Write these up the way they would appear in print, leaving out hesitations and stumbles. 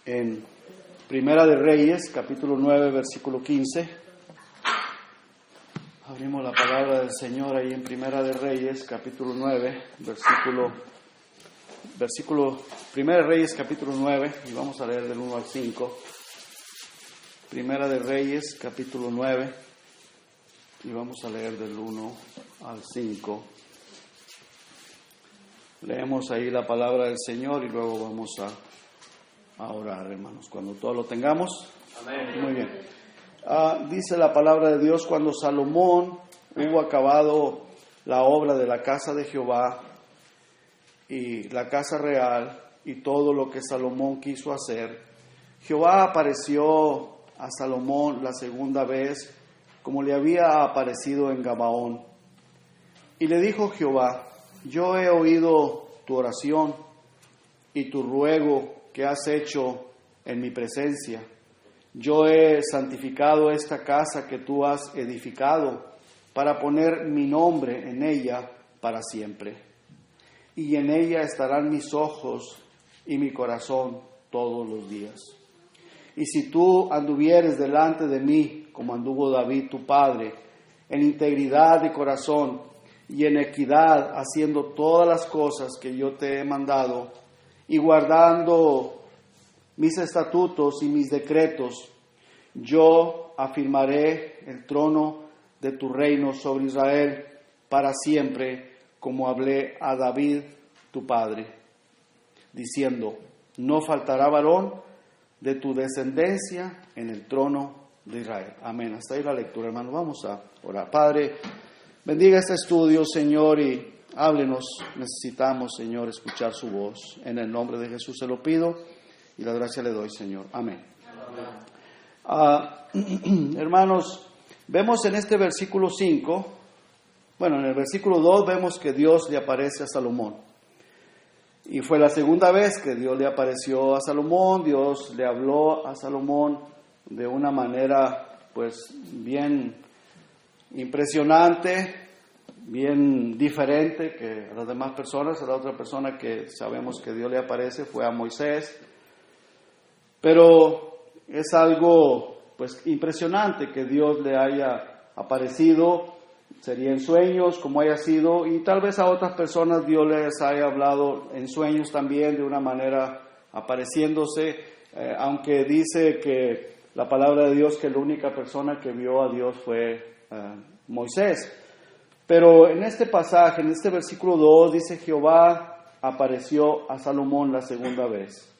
en Primera de Reyes, capítulo 9, versículo 15. Abrimos la palabra del Señor ahí en Primera de Reyes, capítulo 9, Primera de Reyes, capítulo 9, y vamos a leer del 1 al 5. Primera de Reyes, capítulo 9, y vamos a leer del 1 al 5. Leemos ahí la palabra del Señor y luego vamos a orar, hermanos, cuando todo lo tengamos. Amén. Muy bien. Dice la palabra de Dios: cuando Salomón hubo acabado la obra de la casa de Jehová y la casa real y todo lo que Salomón quiso hacer, Jehová apareció a Salomón la segunda vez, como le había aparecido en Gabaón. Y le dijo Jehová: yo he oído tu oración y tu ruego que has hecho en mi presencia. Yo he santificado esta casa que tú has edificado para poner mi nombre en ella para siempre. Y en ella estarán mis ojos y mi corazón todos los días. Y si tú anduvieres delante de mí, como anduvo David tu padre, en integridad de corazón y en equidad, haciendo todas las cosas que yo te he mandado, y guardando mis estatutos y mis decretos, yo afirmaré el trono de tu reino sobre Israel para siempre, como hablé a David tu padre, diciendo: no faltará varón de tu descendencia en el trono de Israel. Amén. Hasta ahí la lectura, hermano. Vamos a orar. Padre, bendiga este estudio, Señor, y háblenos. Necesitamos, Señor, escuchar su voz. En el nombre de Jesús se lo pido y la gracia le doy, Señor. Amén. Hermanos, vemos en este versículo 5, en el versículo 2 vemos que Dios le aparece a Salomón. Y fue la segunda vez que Dios le apareció a Salomón. Dios le habló a Salomón de una manera, bien impresionante, bien diferente que a las demás personas. A la otra persona que sabemos que Dios le aparece fue a Moisés. Pero es algo, impresionante que Dios le haya aparecido. Sería en sueños, como haya sido, y tal vez a otras personas Dios les haya hablado en sueños también, de una manera apareciéndose, aunque dice que la palabra de Dios que la única persona que vio a Dios fue Moisés. Pero en este pasaje, en este versículo 2, dice: Jehová apareció a Salomón la segunda vez,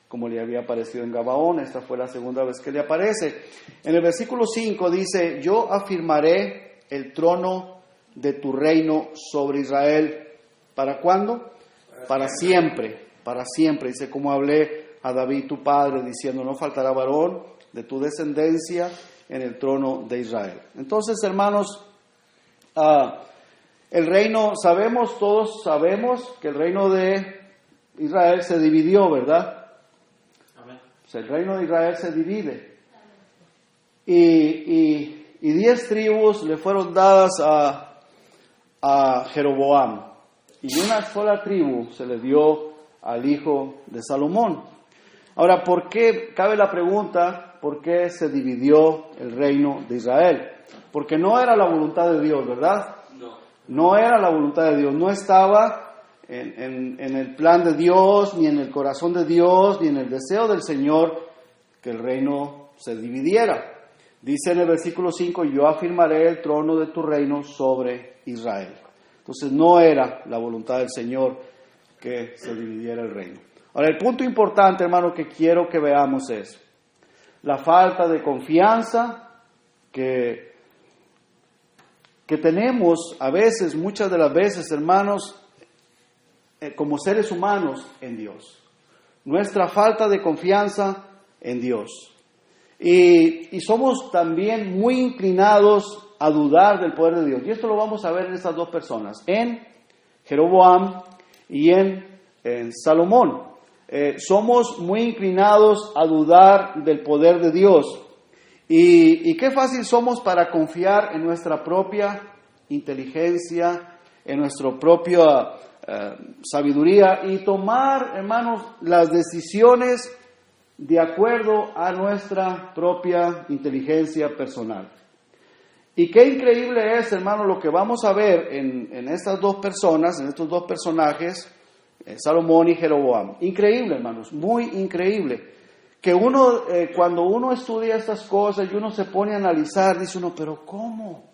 como le había aparecido en Gabaón. Esta fue la segunda vez que le aparece. En el versículo 5 dice: yo afirmaré el trono de tu reino sobre Israel. ¿Para cuándo? Para siempre, para siempre. Dice: como hablé a David tu padre, diciendo: no faltará varón de tu descendencia en el trono de Israel. Entonces, hermanos, el reino, todos sabemos que el reino de Israel se dividió, ¿verdad? Amén. El reino de Israel se divide. Y 10 tribus le fueron dadas a Jeroboam. Y una sola tribu se le dio al hijo de Salomón. Ahora, ¿por qué? Cabe la pregunta: ¿por qué se dividió el reino de Israel? Porque no era la voluntad de Dios, ¿verdad? No era la voluntad de Dios. No estaba en el plan de Dios, ni en el corazón de Dios, ni en el deseo del Señor que el reino se dividiera. Dice en el versículo 5: yo afirmaré el trono de tu reino sobre Israel. Entonces no era la voluntad del Señor que se dividiera el reino. Ahora, el punto importante, hermano, que quiero que veamos es la falta de confianza que tenemos a veces, muchas de las veces, hermanos, como seres humanos en Dios. Nuestra falta de confianza en Dios. Y somos también muy inclinados a dudar del poder de Dios. Y esto lo vamos a ver en estas dos personas, en Jeroboam y en Salomón. Somos muy inclinados a dudar del poder de Dios. Y qué fácil somos para confiar en nuestra propia inteligencia, en nuestra propia sabiduría y tomar, hermanos, las decisiones de acuerdo a nuestra propia inteligencia personal. Y qué increíble es, hermano, lo que vamos a ver en estas dos personas, en estos dos personajes, Salomón y Jeroboam. Increíble, hermanos, muy increíble. Que uno, cuando uno estudia estas cosas y uno se pone a analizar, dice uno, pero ¿cómo?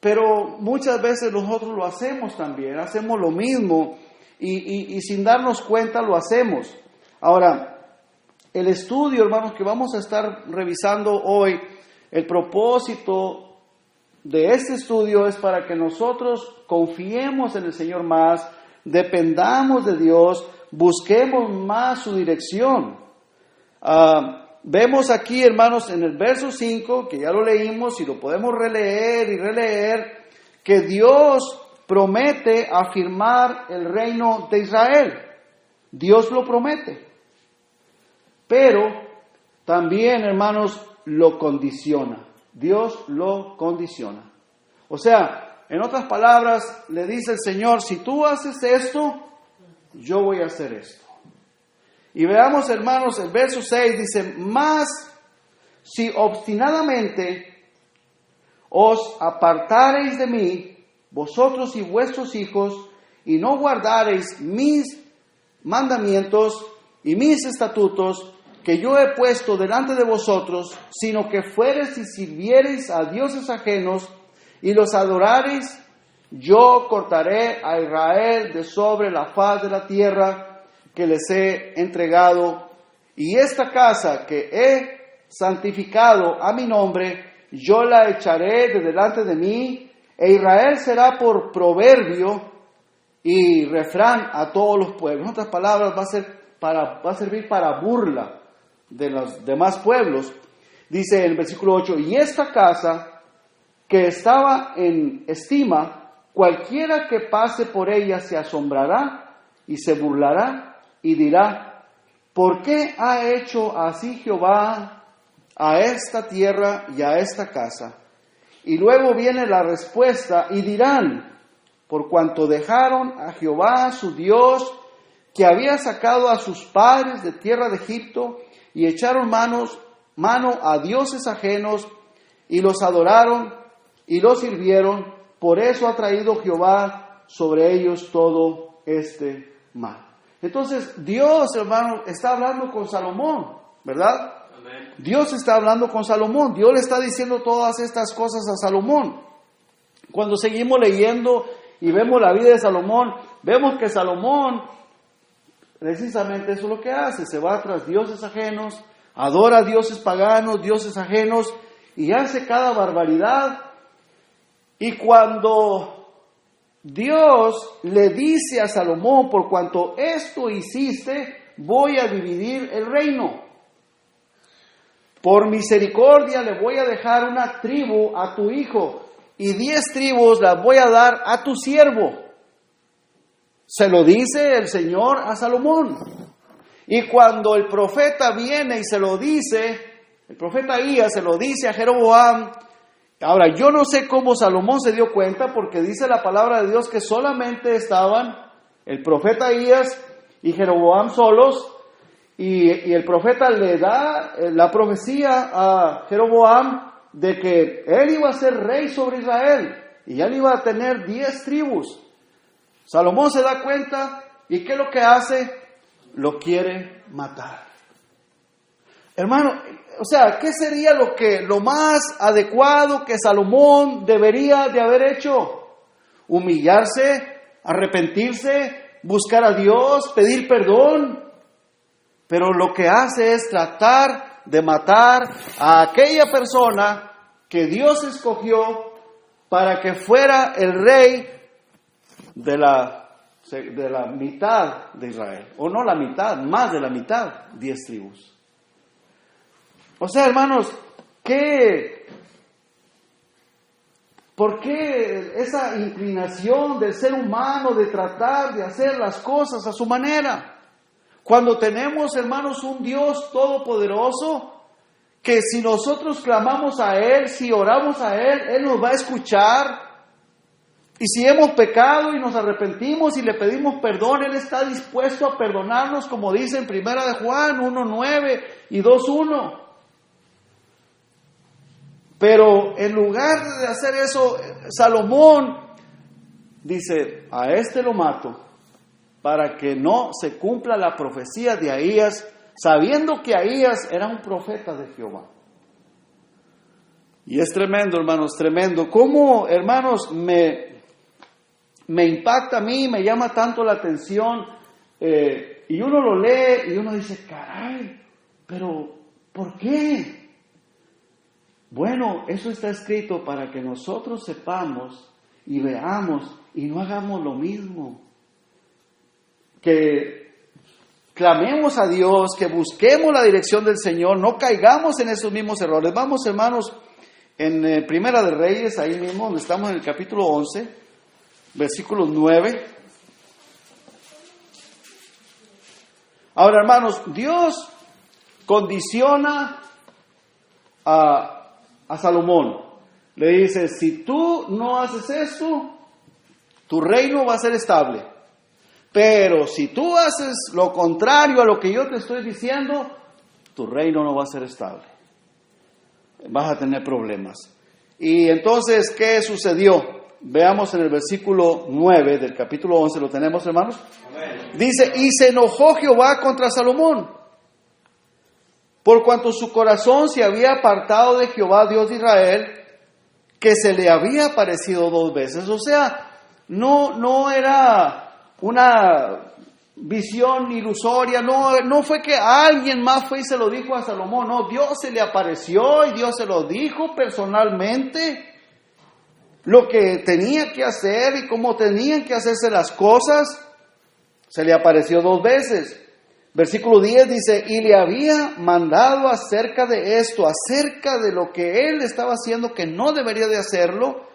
Pero muchas veces nosotros lo hacemos también, hacemos lo mismo y sin darnos cuenta lo hacemos. Ahora, el estudio, hermanos, que vamos a estar revisando hoy, el propósito de este estudio es para que nosotros confiemos en el Señor más, dependamos de Dios, busquemos más su dirección. Vemos aquí, hermanos, en el verso 5, que ya lo leímos y lo podemos releer y releer, que Dios promete afirmar el reino de Israel. Dios lo promete. Pero también, hermanos, lo condiciona. Dios lo condiciona. O sea, en otras palabras, le dice el Señor, si tú haces esto, yo voy a hacer esto. Y veamos, hermanos, el verso 6 dice, mas si obstinadamente os apartareis de mí, vosotros y vuestros hijos, y no guardareis mis mandamientos y mis estatutos que yo he puesto delante de vosotros, sino que fuereis y sirviereis a dioses ajenos y los adorareis, yo cortaré a Israel de sobre la faz de la tierra que les he entregado, y esta casa que he santificado a mi nombre, yo la echaré de delante de mí, e Israel será por proverbio y refrán a todos los pueblos. En otras palabras, va a servir para burla de los demás pueblos. Dice en el versículo 8, y esta casa que estaba en estima, cualquiera que pase por ella se asombrará y se burlará y dirá, ¿por qué ha hecho así Jehová a esta tierra y a esta casa? Y luego viene la respuesta, y dirán, por cuanto dejaron a Jehová su Dios, que había sacado a sus padres de tierra de Egipto, y echaron mano a dioses ajenos, y los adoraron, y los sirvieron, por eso ha traído Jehová sobre ellos todo este mal. Entonces, Dios, hermano, está hablando con Salomón, ¿verdad? Amén. Dios está hablando con Salomón. Dios le está diciendo todas estas cosas a Salomón. Cuando seguimos leyendo y vemos la vida de Salomón, vemos que Salomón, precisamente eso es lo que hace. Se va tras dioses ajenos, adora a dioses paganos, dioses ajenos, y hace cada barbaridad. Y cuando Dios le dice a Salomón, por cuanto esto hiciste, voy a dividir el reino. Por misericordia le voy a dejar una tribu a tu hijo, y 10 tribus las voy a dar a tu siervo. Se lo dice el Señor a Salomón. Y cuando el profeta viene y se lo dice, el profeta Ahías se lo dice a Jeroboam. Ahora, yo no sé cómo Salomón se dio cuenta, porque dice la palabra de Dios que solamente estaban el profeta Ahías y Jeroboam solos, y el profeta le da la profecía a Jeroboam de que él iba a ser rey sobre Israel, y él iba a tener 10 tribus. Salomón se da cuenta, ¿y qué es lo que hace? Lo quiere matar. Hermano, o sea, ¿qué sería lo más adecuado que Salomón debería de haber hecho? Humillarse, arrepentirse, buscar a Dios, pedir perdón. Pero lo que hace es tratar de matar a aquella persona que Dios escogió para que fuera el rey de la mitad de Israel. O no la mitad, más de la mitad, 10 tribus. O sea, hermanos, ¿por qué esa inclinación del ser humano de tratar de hacer las cosas a su manera? Cuando tenemos, hermanos, un Dios todopoderoso, que si nosotros clamamos a Él, si oramos a Él, Él nos va a escuchar. Y si hemos pecado y nos arrepentimos y le pedimos perdón, Él está dispuesto a perdonarnos, como dice en 1 de Juan 1:9 y 2:1. Pero en lugar de hacer eso, Salomón dice, a este lo mato, para que no se cumpla la profecía de Ahías, sabiendo que Ahías era un profeta de Jehová. Y es tremendo, hermanos, tremendo. ¿Cómo, hermanos, me impacta a mí, me llama tanto la atención? Y uno lo lee y uno dice, caray, pero ¿por qué? Bueno, eso está escrito para que nosotros sepamos y veamos y no hagamos lo mismo. Que clamemos a Dios, que busquemos la dirección del Señor, no caigamos en esos mismos errores. Vamos, hermanos, en Primera de Reyes, ahí mismo, donde estamos en el capítulo 11, versículo 9. Ahora, hermanos, Dios condiciona a Salomón. Le dice, si tú no haces esto, tu reino va a ser estable. Pero si tú haces lo contrario a lo que yo te estoy diciendo, tu reino no va a ser estable. Vas a tener problemas. Y entonces, ¿qué sucedió? Veamos en el versículo 9 del capítulo 11, ¿lo tenemos, hermanos? Amén. Dice, y se enojó Jehová contra Salomón, por cuanto su corazón se había apartado de Jehová, Dios de Israel, que se le había aparecido 2 veces. O sea, no era una visión ilusoria, no fue que alguien más fue y se lo dijo a Salomón, no, Dios se le apareció y Dios se lo dijo personalmente, lo que tenía que hacer y cómo tenían que hacerse las cosas. Se le apareció 2 veces. Versículo 10 dice, y le había mandado acerca de esto, acerca de lo que él estaba haciendo, que no debería de hacerlo,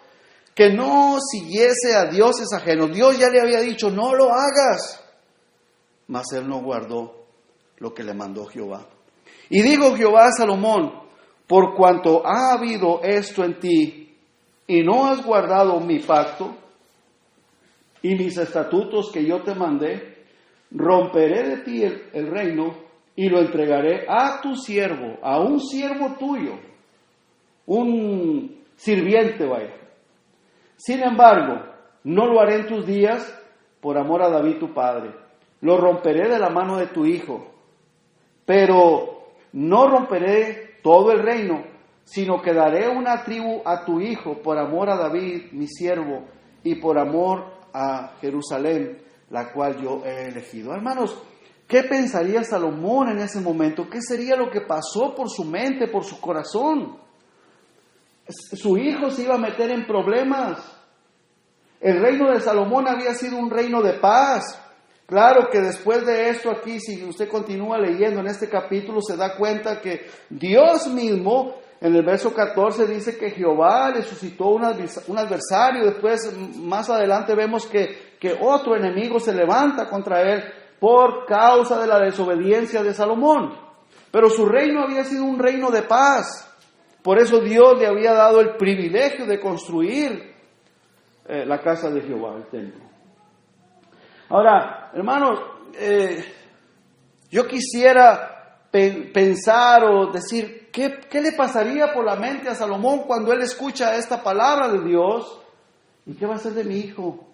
que no siguiese a dioses ajenos. Dios ya le había dicho, no lo hagas. Mas él no guardó lo que le mandó Jehová. Y dijo Jehová a Salomón, por cuanto ha habido esto en ti, y no has guardado mi pacto y mis estatutos que yo te mandé, romperé de ti el reino y lo entregaré a tu siervo, a un siervo tuyo, un sirviente, vaya. Sin embargo, no lo haré en tus días por amor a David tu padre. Lo romperé de la mano de tu hijo, pero no romperé todo el reino, sino que daré una tribu a tu hijo por amor a David, mi siervo, y por amor a Jerusalén, la cual yo he elegido. Hermanos, ¿qué pensaría Salomón en ese momento? ¿Qué sería lo que pasó por su mente, por su corazón? Su hijo se iba a meter en problemas. El reino de Salomón había sido un reino de paz. Claro que después de esto aquí, si usted continúa leyendo en este capítulo, se da cuenta que Dios mismo, en el verso 14, dice que Jehová le suscitó un adversario. Después, más adelante, vemos que otro enemigo se levanta contra él por causa de la desobediencia de Salomón. Pero su reino había sido un reino de paz. Por eso Dios le había dado el privilegio de construir la casa de Jehová, el templo. Ahora, hermanos, yo quisiera pensar o decir, ¿qué le pasaría por la mente a Salomón cuando él escucha esta palabra de Dios? ¿Y qué va a hacer de mi hijo?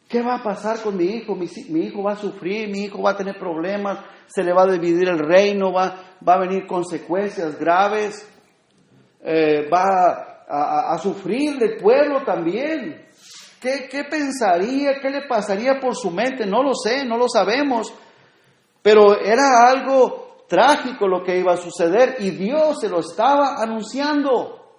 ¿Qué va a pasar con mi hijo? Mi hijo va a sufrir, mi hijo va a tener problemas, se le va a dividir el reino, va a venir consecuencias graves, va a sufrir el pueblo también. ¿Qué pensaría? ¿Qué le pasaría por su mente? No lo sé, no lo sabemos. Pero era algo trágico lo que iba a suceder y Dios se lo estaba anunciando.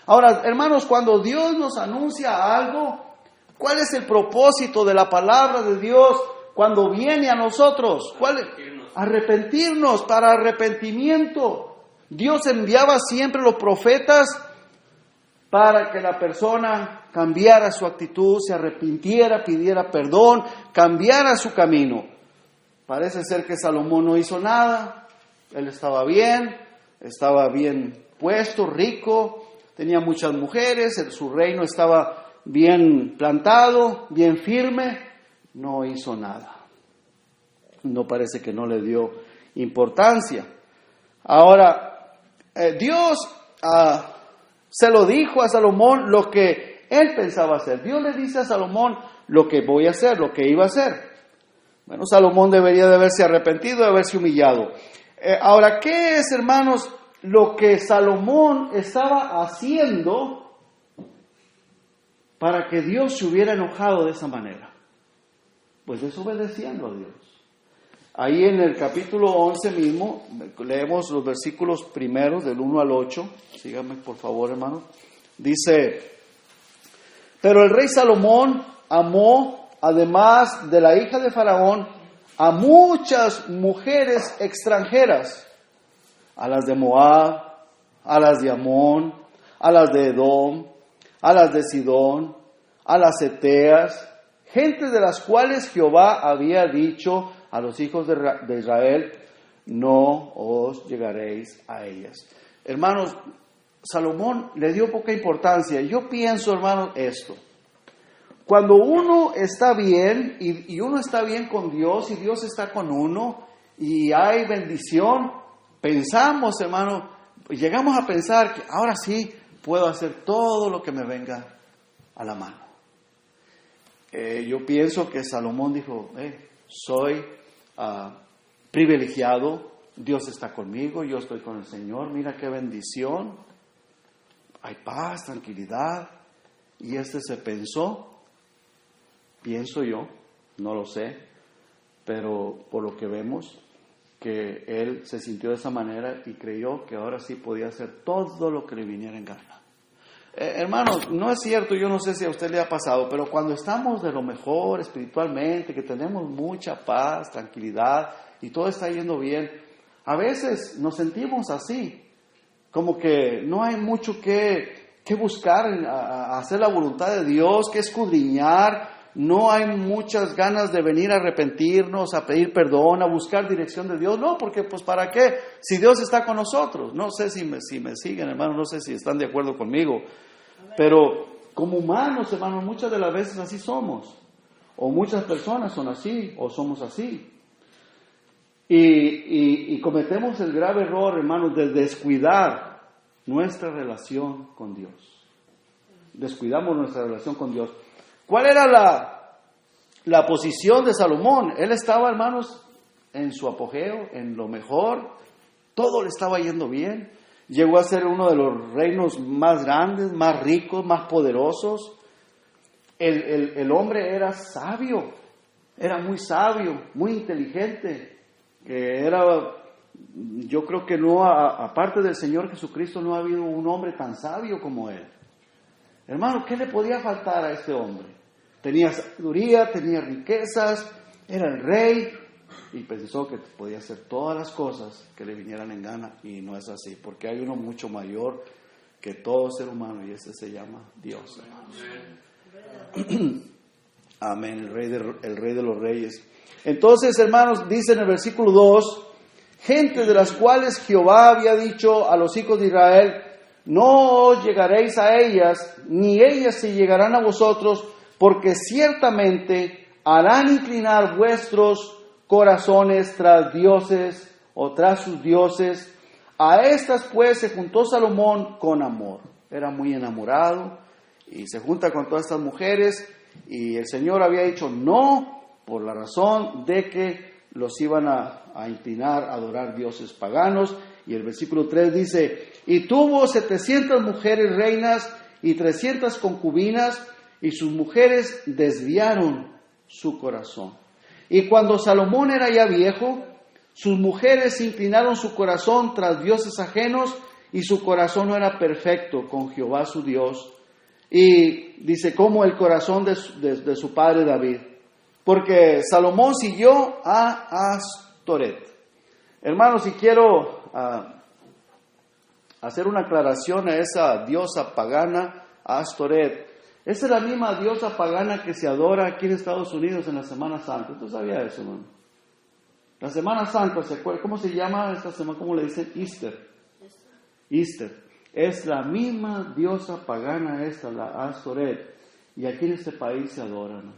Ahora, hermanos, cuando Dios nos anuncia algo, ¿cuál es el propósito de la palabra de Dios cuando viene a nosotros? Arrepentirnos, para arrepentimiento. Dios enviaba siempre los profetas para que la persona cambiara su actitud, se arrepintiera, pidiera perdón, cambiara su camino. Parece ser que Salomón no hizo nada. Él estaba bien puesto, rico, tenía muchas mujeres, su reino estaba bien plantado, bien firme, no hizo nada. No parece que no le dio importancia. Ahora, Dios se lo dijo a Salomón lo que él pensaba hacer. Dios le dice a Salomón lo que voy a hacer, lo que iba a hacer. Bueno, Salomón debería de haberse arrepentido, de haberse humillado. Ahora, ¿qué es, hermanos, lo que Salomón estaba haciendo para que Dios se hubiera enojado de esa manera? Pues desobedeciendo a Dios. Ahí en el capítulo 11 mismo, leemos los versículos primeros del 1 al 8. Síganme por favor, hermano. Dice: pero el rey Salomón amó, además de la hija de Faraón, a muchas mujeres extranjeras, a las de Moab, a las de Amón, a las de Edom, a las de Sidón, a las Eteas, gente de las cuales Jehová había dicho a los hijos de Israel: no os llegaréis a ellas. Hermanos, Salomón le dio poca importancia. Yo pienso, hermanos, esto. Cuando uno está bien y uno está bien con Dios y Dios está con uno y hay bendición, pensamos, hermano, llegamos a pensar que ahora sí puedo hacer todo lo que me venga a la mano. Yo pienso que Salomón dijo: soy privilegiado, Dios está conmigo, yo estoy con el Señor, mira qué bendición, hay paz, tranquilidad. Y se pensó, pienso yo, no lo sé, pero por lo que vemos, que él se sintió de esa manera y creyó que ahora sí podía hacer todo lo que le viniera en gana. Hermanos, no es cierto, yo no sé si a usted le ha pasado, pero cuando estamos de lo mejor espiritualmente, que tenemos mucha paz, tranquilidad y todo está yendo bien, a veces nos sentimos así, como que no hay mucho que buscar, a hacer la voluntad de Dios, que escudriñar, no hay muchas ganas de venir a arrepentirnos, a pedir perdón, a buscar dirección de Dios. No, porque pues ¿para qué? Si Dios está con nosotros. No sé si me siguen, hermanos, no sé si están de acuerdo conmigo. Pero como humanos, hermanos, muchas de las veces así somos. O muchas personas son así, o somos así. Y cometemos el grave error, hermanos, de descuidar nuestra relación con Dios. Descuidamos nuestra relación con Dios. ¿Cuál era la posición de Salomón? Él estaba, hermanos, en su apogeo, en lo mejor. Todo le estaba yendo bien. Llegó a ser uno de los reinos más grandes, más ricos, más poderosos. El hombre era sabio, era muy sabio, muy inteligente. Yo creo que no, aparte del Señor Jesucristo, no ha habido un hombre tan sabio como él. Hermano, ¿qué le podía faltar a este hombre? Tenía sabiduría, tenía riquezas, era el rey y pensó que podía hacer todas las cosas que le vinieran en gana, y no es así, porque hay uno mucho mayor que todo ser humano y ese se llama Dios, hermanos. Amén, el rey de los reyes. Entonces, hermanos, dice en el versículo 2, gente de las cuales Jehová había dicho a los hijos de Israel: no os llegaréis a ellas, ni ellas se llegarán a vosotros, porque ciertamente harán inclinar vuestros corazones tras dioses o tras sus dioses. A estas pues se juntó Salomón con amor. Era muy enamorado y se junta con todas estas mujeres, y el Señor había dicho no, por la razón de que los iban a inclinar a adorar dioses paganos. Y el versículo 3 dice: y tuvo 700 mujeres reinas y 300 concubinas, y sus mujeres desviaron su corazón. Y cuando Salomón era ya viejo, sus mujeres inclinaron su corazón tras dioses ajenos, y su corazón no era perfecto con Jehová su Dios. Y dice, como el corazón de su padre David, porque Salomón siguió a Astoret. Hermanos, si quiero hacer una aclaración a esa diosa pagana, Astoret. Esa es la misma diosa pagana que se adora aquí en Estados Unidos en la Semana Santa. ¿Usted sabía eso, hermano? La Semana Santa, ¿se acuerda? ¿Cómo se llama esta semana? ¿Cómo le dicen? Easter. Es la misma diosa pagana esta, la Astoret. Y aquí en este país se adora, hermanos.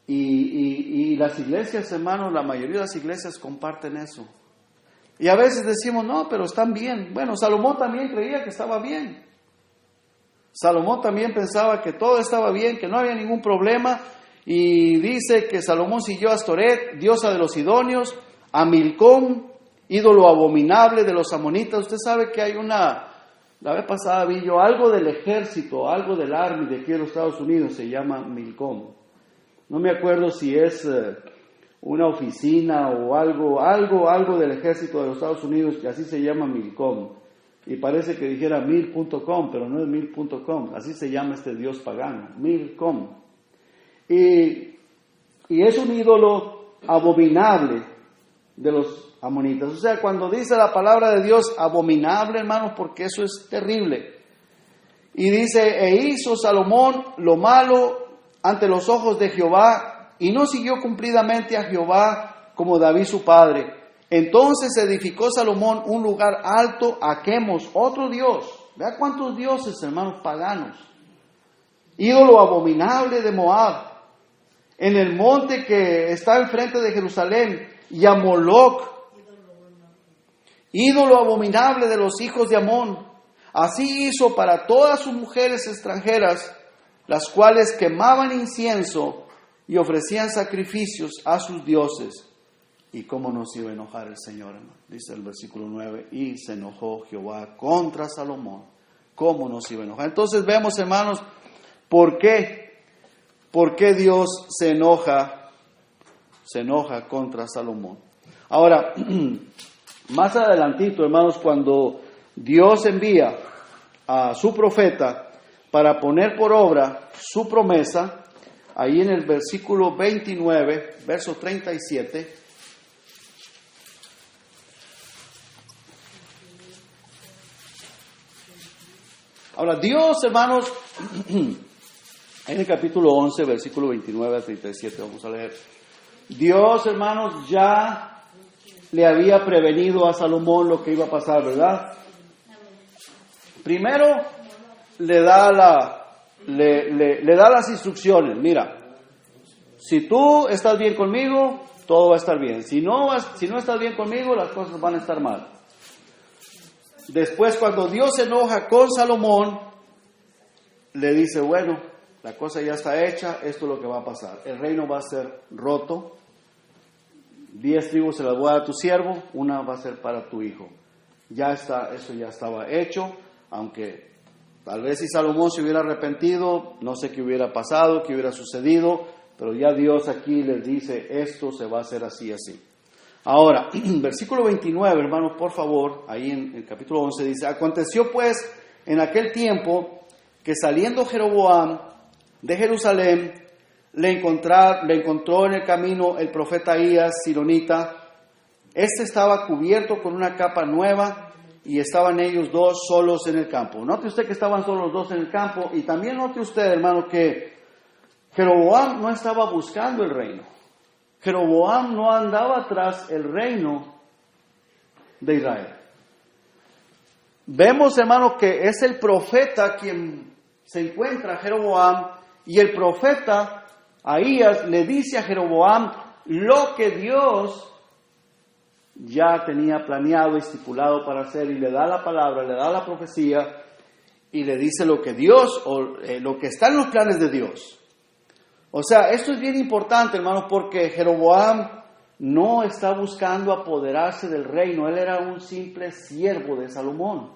Y las iglesias, hermanos, la mayoría de las iglesias comparten eso. Y a veces decimos, no, pero están bien. Bueno, Salomón también creía que estaba bien. Salomón también pensaba que todo estaba bien, que no había ningún problema. Y dice que Salomón siguió a Astoret, diosa de los sidonios, a Milcom, ídolo abominable de los amonitas. Usted sabe que hay la vez pasada vi yo algo del ejército, algo del Army de aquí de los Estados Unidos, se llama Milcom. No me acuerdo si es una oficina o algo del ejército de los Estados Unidos que así se llama Milcom. Y parece que dijera mil.com, pero no es mil.com, así se llama este dios pagano, Milcom. Y es un ídolo abominable de los amonitas. O sea, cuando dice la palabra de Dios abominable, hermanos, porque eso es terrible. Y dice, e hizo Salomón lo malo ante los ojos de Jehová, y no siguió cumplidamente a Jehová como David su padre. Entonces edificó Salomón un lugar alto a Quemos, otro dios. Vea cuántos dioses, hermanos, paganos. Ídolo abominable de Moab, en el monte que está enfrente de Jerusalén, y a Moloc, ídolo abominable de los hijos de Amón. Así hizo para todas sus mujeres extranjeras, las cuales quemaban incienso y ofrecían sacrificios a sus dioses. ¿Y cómo no se iba a enojar el Señor, hermano? Dice el versículo 9, y se enojó Jehová contra Salomón. ¿Cómo no se iba a enojar? Entonces vemos, hermanos, ¿por qué Dios se enoja contra Salomón? Ahora, más adelantito, hermanos, cuando Dios envía a su profeta para poner por obra su promesa, ahí en el versículo 29, verso 37, ahora Dios, hermanos, en el capítulo 11, versículo 29 al 37, vamos a leer. Dios, hermanos, ya le había prevenido a Salomón lo que iba a pasar, ¿verdad? Primero le da las instrucciones. Mira, si tú estás bien conmigo, todo va a estar bien. Si no estás bien conmigo, las cosas van a estar mal. Después, cuando Dios se enoja con Salomón, le dice, bueno, la cosa ya está hecha, esto es lo que va a pasar. El reino va a ser roto. 10 tribus se las voy a dar a tu siervo, una va a ser para tu hijo. Ya está, eso ya estaba hecho, aunque tal vez si Salomón se hubiera arrepentido, no sé qué hubiera pasado, qué hubiera sucedido, pero ya Dios aquí les dice, esto se va a hacer así, así. Ahora, versículo 29, hermanos, por favor, ahí en el capítulo 11 dice, aconteció pues en aquel tiempo que saliendo Jeroboam de Jerusalén, le encontró en el camino el profeta Ahías, silonita. Este estaba cubierto con una capa nueva y estaban ellos dos solos en el campo. Note usted que estaban solos los dos en el campo, y también note usted, hermano, que Jeroboam no estaba buscando el reino. Jeroboam no andaba tras el reino de Israel. Vemos, hermano, que es el profeta quien se encuentra a Jeroboam, y el profeta Ahías le dice a Jeroboam lo que Dios ya tenía planeado y estipulado para hacer, y le da la palabra, le da la profecía, y le dice lo que Dios, lo que está en los planes de Dios. O sea, esto es bien importante, hermanos, porque Jeroboam no está buscando apoderarse del reino. Él era un simple siervo de Salomón.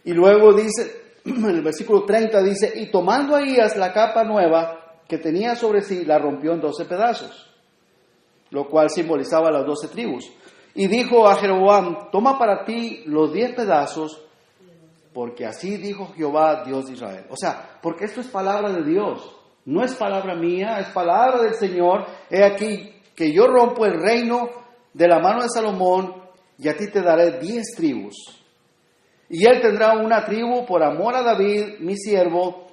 Y luego dice, en el versículo 30 dice, y tomando Ahías la capa nueva que tenía sobre sí, la rompió en 12 pedazos, lo cual simbolizaba las 12 tribus. Y dijo a Jeroboam, toma para ti los 10 pedazos, porque así dijo Jehová, Dios de Israel. O sea, porque esto es palabra de Dios, no es palabra mía, es palabra del Señor. He aquí que yo rompo el reino de la mano de Salomón, y a ti te daré 10 tribus. Y él tendrá una tribu por amor a David, mi siervo,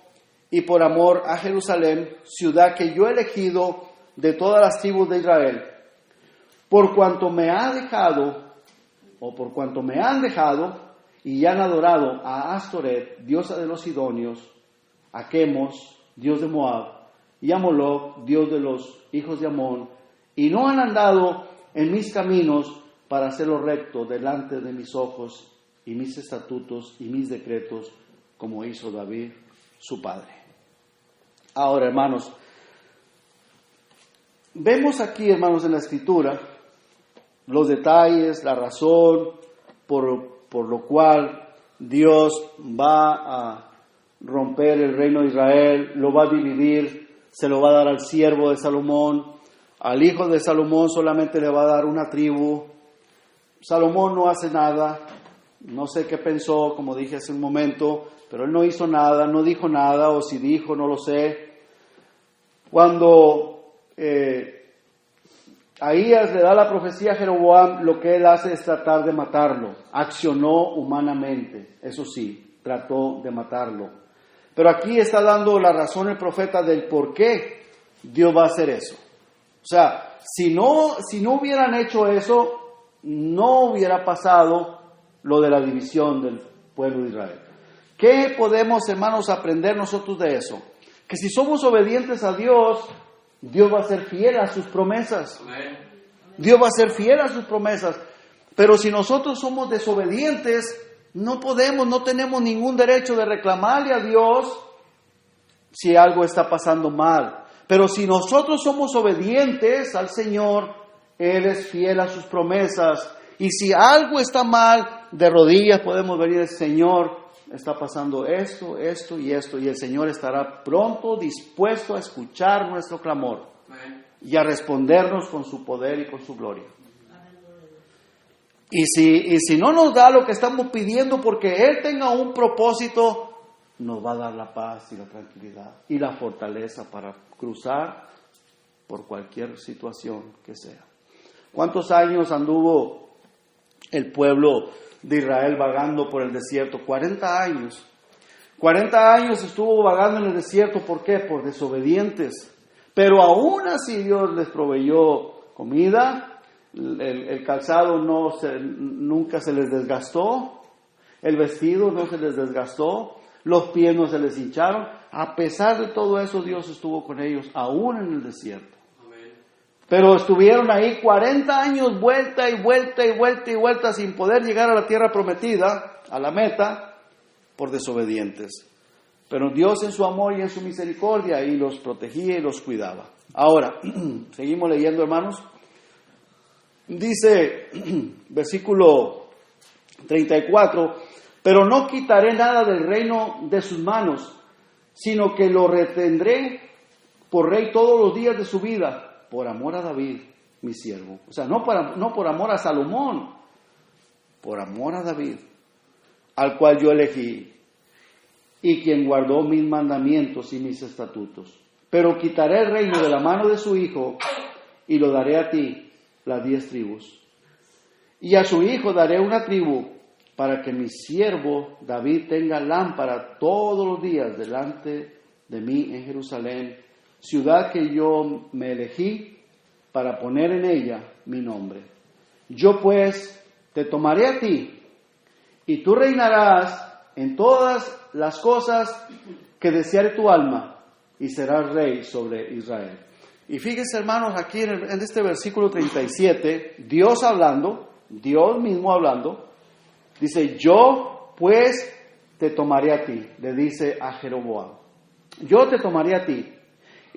y por amor a Jerusalén, ciudad que yo he elegido de todas las tribus de Israel. Por cuanto me han dejado, y han adorado a Astoret, diosa de los sidonios, a Quemos, dios de Moab, y a Moloc, dios de los hijos de Amón, y no han andado en mis caminos para hacerlo recto delante de mis ojos, y mis estatutos y mis decretos, como hizo David, su padre. Ahora, hermanos, vemos aquí, hermanos, en la Escritura, los detalles, la razón por lo cual Dios va a romper el reino de Israel, lo va a dividir, se lo va a dar al siervo de Salomón, al hijo de Salomón solamente le va a dar una tribu. Salomón no hace nada, no sé qué pensó, como dije hace un momento, pero él no hizo nada, no dijo nada, o si dijo, no lo sé. Cuando Ahías le da la profecía a Jeroboam, lo que él hace es tratar de matarlo. Accionó humanamente, eso sí, trató de matarlo. Pero aquí está dando la razón el profeta del por qué Dios va a hacer eso. O sea, si no hubieran hecho eso, no hubiera pasado lo de la división del pueblo de Israel. ¿Qué podemos, hermanos, aprender nosotros de eso? Que si somos obedientes a Dios, Dios va a ser fiel a sus promesas. Dios va a ser fiel a sus promesas. Pero si nosotros somos desobedientes, no tenemos ningún derecho de reclamarle a Dios si algo está pasando mal. Pero si nosotros somos obedientes al Señor, Él es fiel a sus promesas. Y si algo está mal, de rodillas podemos venir al Señor, está pasando esto, esto y esto, y el Señor estará pronto dispuesto a escuchar nuestro clamor y a respondernos con su poder y con su gloria. Y si no nos da lo que estamos pidiendo porque Él tenga un propósito, nos va a dar la paz y la tranquilidad y la fortaleza para cruzar por cualquier situación que sea. ¿Cuántos años anduvo el pueblo de Israel vagando por el desierto? 40 años. 40 años estuvo vagando en el desierto. ¿Por qué? Por desobedientes. Pero aún así Dios les proveyó comida. El calzado nunca se les desgastó. El vestido no se les desgastó. Los pies no se les hincharon. A pesar de todo eso, Dios estuvo con ellos aún en el desierto. Pero estuvieron ahí 40 años, vuelta y vuelta y vuelta y vuelta, sin poder llegar a la tierra prometida, a la meta, por desobedientes. Pero Dios en su amor y en su misericordia ahí los protegía y los cuidaba. Ahora, seguimos leyendo, hermanos. Dice, versículo 34, pero no quitaré nada del reino de sus manos, sino que lo retendré por rey todos los días de su vida, por amor a David, mi siervo. O sea, no por amor a Salomón, por amor a David, al cual yo elegí, y quien guardó mis mandamientos y mis estatutos. Pero quitaré el reino de la mano de su hijo, y lo daré a ti, las 10 tribus. Y a su hijo daré una tribu, para que mi siervo David tenga lámpara todos los días delante de mí en Jerusalén, ciudad que yo me elegí para poner en ella mi nombre. Yo pues te tomaré a ti, y tú reinarás en todas las cosas que deseare tu alma, y serás rey sobre Israel. Y fíjense, hermanos, aquí en este versículo 37, Dios mismo hablando, dice, yo pues te tomaré a ti, le dice a Jeroboam. Yo te tomaré a ti,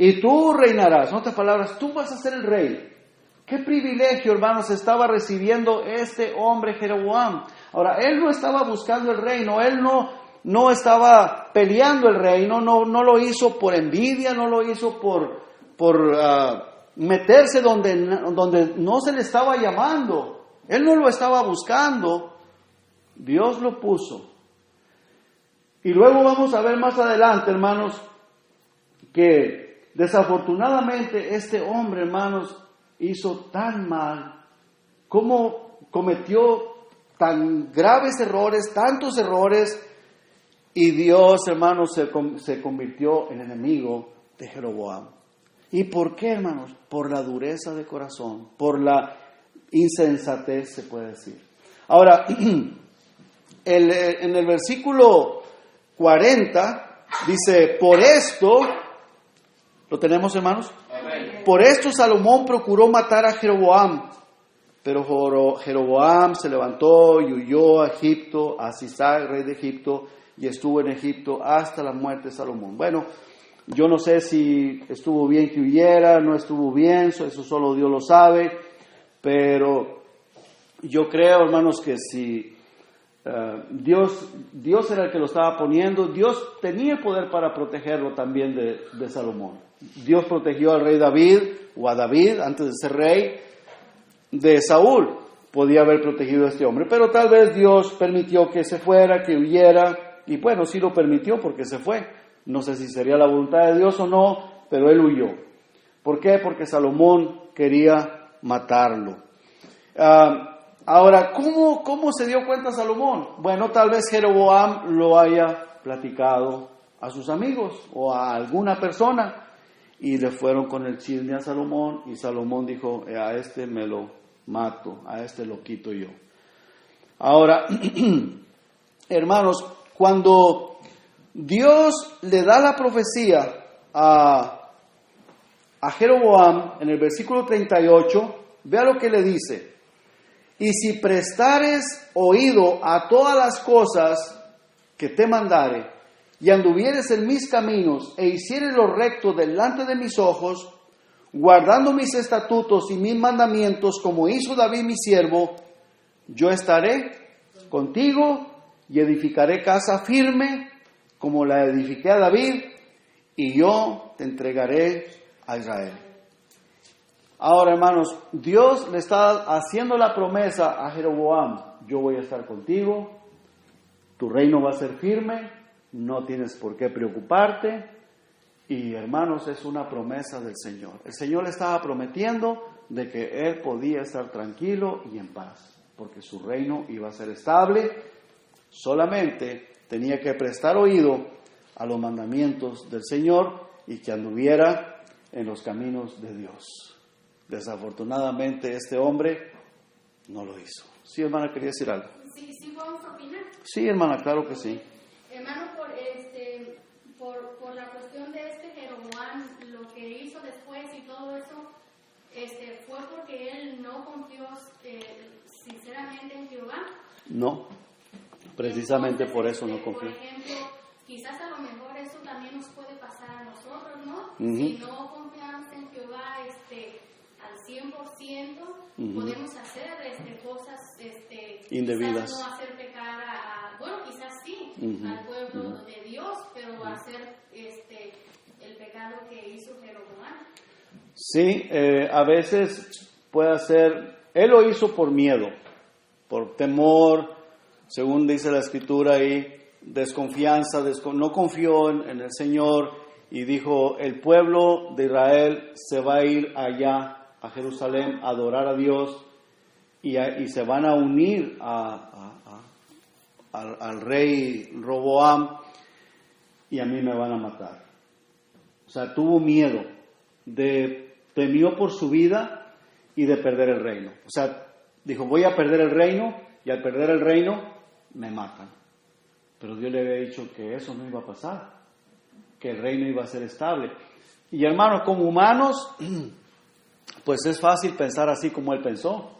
y tú reinarás. En otras palabras, tú vas a ser el rey. Qué privilegio, hermanos, estaba recibiendo este hombre Jeroboam. Ahora, él no estaba buscando el reino, él no estaba peleando el reino, no lo hizo por envidia, no lo hizo por meterse donde no se le estaba llamando. Él no lo estaba buscando, Dios lo puso. Y luego vamos a ver más adelante, hermanos, que desafortunadamente este hombre, hermanos, hizo tan mal, como cometió tan graves errores, tantos errores, y Dios, hermanos, se convirtió en enemigo de Jeroboam. ¿Y por qué, hermanos? Por la dureza de corazón, por la insensatez, se puede decir. Ahora, en el versículo 40 dice, por esto, ¿lo tenemos, hermanos? Amén. Por esto Salomón procuró matar a Jeroboam, pero Jeroboam se levantó y huyó a Egipto, a Sisac, rey de Egipto, y estuvo en Egipto hasta la muerte de Salomón. Bueno, yo no sé si estuvo bien que huyera, no estuvo bien, eso solo Dios lo sabe, pero yo creo, hermanos, que si Dios era el que lo estaba poniendo, Dios tenía el poder para protegerlo también de Salomón. Dios protegió al rey David, o a David, antes de ser rey, de Saúl. Podía haber protegido a este hombre, pero tal vez Dios permitió que se fuera, que huyera, y bueno, sí lo permitió porque se fue. No sé si sería la voluntad de Dios o no, pero él huyó. ¿Por qué? Porque Salomón quería matarlo. Ahora, ¿cómo se dio cuenta Salomón? Bueno, tal vez Jeroboam lo haya platicado a sus amigos o a alguna persona y le fueron con el chisme a Salomón y Salomón dijo, a este me lo mato, a este lo quito yo. Ahora, hermanos, cuando Dios le da la profecía a Jeroboam en el versículo 38, vea lo que le dice. Y si prestares oído a todas las cosas que te mandare, y anduvieres en mis caminos, e hicieres lo recto delante de mis ojos, guardando mis estatutos y mis mandamientos, como hizo David mi siervo, yo estaré contigo y edificaré casa firme, como la edifiqué a David, y yo te entregaré a Israel. Ahora, hermanos, Dios le está haciendo la promesa a Jeroboam, yo voy a estar contigo, tu reino va a ser firme, no tienes por qué preocuparte, y hermanos, es una promesa del Señor. El Señor le estaba prometiendo de que él podía estar tranquilo y en paz, porque su reino iba a ser estable, solamente tenía que prestar oído a los mandamientos del Señor y que anduviera en los caminos de Dios. Desafortunadamente este hombre no lo hizo. Sí, hermana, quería decir algo. Sí, vamos a opinar. Sí, hermana, claro que sí. Hermano, por la cuestión de Jeroboam, lo que hizo después y todo eso, fue porque él no confió sinceramente en Jehová. No, precisamente por eso no confió. Por ejemplo, quizás a lo mejor eso también nos puede pasar a nosotros, ¿no? Uh-huh. Si no confiamos en Jehová al 100%, podemos hacer cosas indebidas. Quizás no hacer pecar bueno, quizás sí, al pueblo de Dios, pero hacer el pecado que hizo Jeroboam. Sí, a veces puede ser, él lo hizo por miedo, por temor, según dice la Escritura ahí, desconfianza, no confió en el Señor y dijo, el pueblo de Israel se va a ir allá a Jerusalén a adorar a Dios y se van a unir al rey Roboam y a mí me van a matar. O sea, tuvo miedo, temió por su vida y de perder el reino. O sea, dijo, voy a perder el reino y al perder el reino me matan. Pero Dios le había dicho que eso no iba a pasar, que el reino iba a ser estable. Y hermanos, como humanos, pues es fácil pensar así como él pensó.